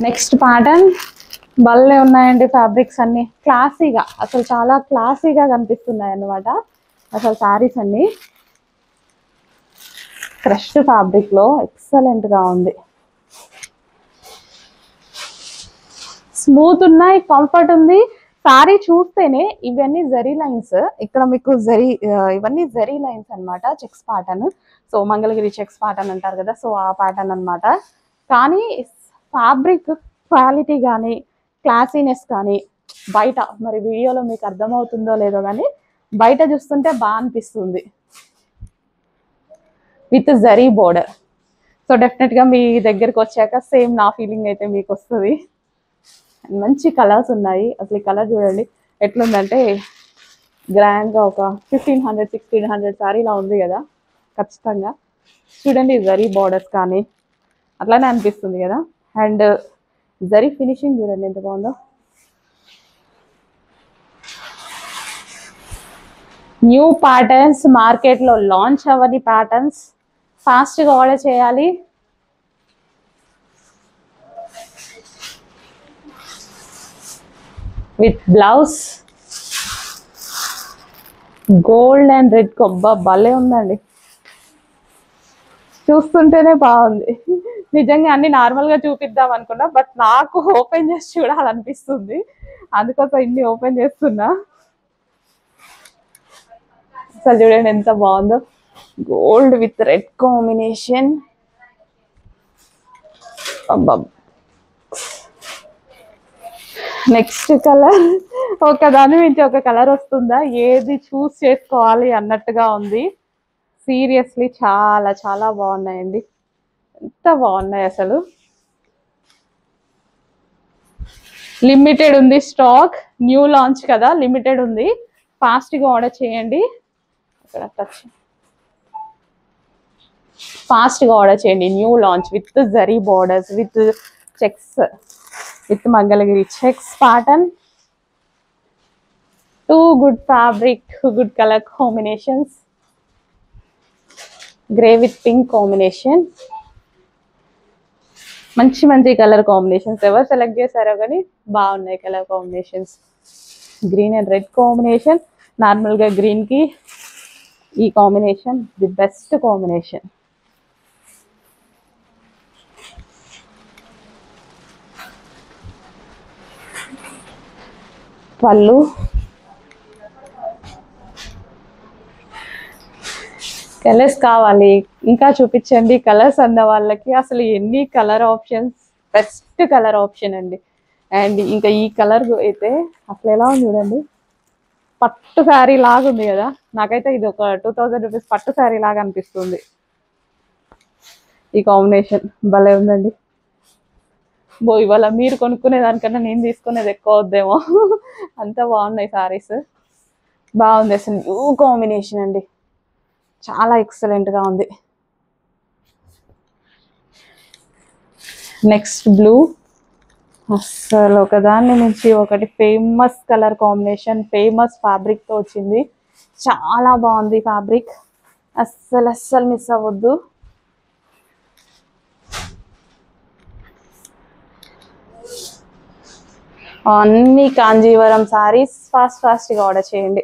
Next pattern భలే ఉన్నాయండి. Fabrics అన్ని క్లాసీగా, అసలు చాలా క్లాసీగా కనిపిస్తున్నాయి అన్నమాట. అసలు శారీస్ అన్ని క్రష్ ఫ్యాబ్రిక్ లో ఎక్సలెంట్ గా ఉంది. స్మూత్ ఉన్నాయి, కంఫర్ట్ ఉంది. శారీ చూస్తేనే ఇవన్నీ జరీ లైన్స్, ఇక్కడ మీకు జరీ ఇవన్నీ జరీ లైన్స్ అన్నమాట. Checks pattern, so Mangalagiri checks pattern అంటారు కదా, సో ఆ ప్యాటర్న్ అన్నమాట. కానీ ఫ్యాబ్రిక్ క్వాలిటీ కానీ క్లాసీనెస్ కానీ బయట, మరి వీడియోలో మీకు అర్థమవుతుందో లేదో కానీ బయట చూస్తుంటే బాగా అనిపిస్తుంది విత్ జరీ బోర్డర్. సో డెఫినెట్గా మీ దగ్గరకు వచ్చాక సేమ్ నా ఫీలింగ్ అయితే మీకు వస్తుంది. మంచి కలర్స్ ఉన్నాయి. అసలు ఈ కలర్ చూడండి ఎట్లుందంటే గ్రాండ్గా ఒక 1500 1600 శారీలా ఉంది కదా. ఖచ్చితంగా చూడండి, జరీ బార్డర్స్ కానీ అట్లానే అనిపిస్తుంది కదా. అండ్ జరీ ఫినిషింగ్ చూడండి ఎంత బాగుందో. న్యూ ప్యాటర్న్స్, మార్కెట్లో లాంచ్ అవ్వని ప్యాటర్న్స్, ఫాస్ట్గా ఆర్డర్ చేయాలి. With blouse gold and red కొబ్బా భలే ఉందండి. చూస్తుంటేనే బాగుంది. నిజంగా అన్ని నార్మల్గా చూపిద్దాం అనుకున్నా, బట్ నాకు ఓపెన్ చేసి చూడాలనిపిస్తుంది, అందుకోసం ఇన్ని ఓపెన్ చేస్తున్నా. అసలు చూడండి ఎంత బాగుందో, గోల్డ్ విత్ రెడ్ కాంబినేషన్. అబ్బా, నెక్స్ట్ కలర్ ఒకదాని నుంచి ఒక కలర్ వస్తుందా, ఏది చూస్ చేసుకోవాలి అన్నట్టుగా ఉంది. సీరియస్లీ చాలా చాలా బాగున్నాయండి, ఎంత బాగున్నాయి అసలు. లిమిటెడ్ ఉంది స్టాక్, న్యూ లాంచ్ కదా, లిమిటెడ్ ఉంది, ఫాస్ట్గా ఆర్డర్ చేయండి. ఫాస్ట్గా ఆర్డర్ చేయండి. New launch with zari borders, with checks, with Mangalagiri checks pattern. Too good fabric, good colour combinations. Grey with pink combination, మంచి మంచి కలర్ కాంబినేషన్స్. ఎవరు సెలెక్ట్ చేశారో కానీ బాగున్నాయి colour combinations. Green and red combination, నార్మల్గా గ్రీన్కి ఈ కాంబినేషన్ ది బెస్ట్ కాంబినేషన్. పళ్ళు, కలర్స్ కావాలి ఇంకా చూపించండి కలర్స్ అన్న వాళ్ళకి. అసలు ఎన్ని colour options, best colour option అండి. అండ్ ఇంకా ఈ కలర్ అయితే అసలు ఎలా ఉంది చూడండి, పట్టు శారీ లాగా ఉంది కదా. నాకైతే ఇది ఒక 2000 రూపీస్ పట్టు శారీ లాగా అనిపిస్తుంది. ఈ కాంబినేషన్ భలే ఉందండి. ఇవాళ మీరు కొనుక్కునే దానికన్నా నేను తీసుకునేది ఎక్కువ అవుద్దేమో, అంత బాగున్నాయి శారీస్. బాగుంది అసలు, న్యూ కాంబినేషన్ అండి, చాలా ఎక్సలెంట్గా ఉంది. నెక్స్ట్ బ్లూ, అసలు ఒకదాన్ని నుంచి ఒకటి ఫేమస్ కలర్ కాంబినేషన్, ఫేమస్ ఫ్యాబ్రిక్తో వచ్చింది. చాలా బాగుంది ఫ్యాబ్రిక్, అస్సలు అస్సలు మిస్ అవ్వద్దు. అన్ని కాంజీవరం శారీస్, ఫాస్ట్గా ఆర్డర్ చేయండి.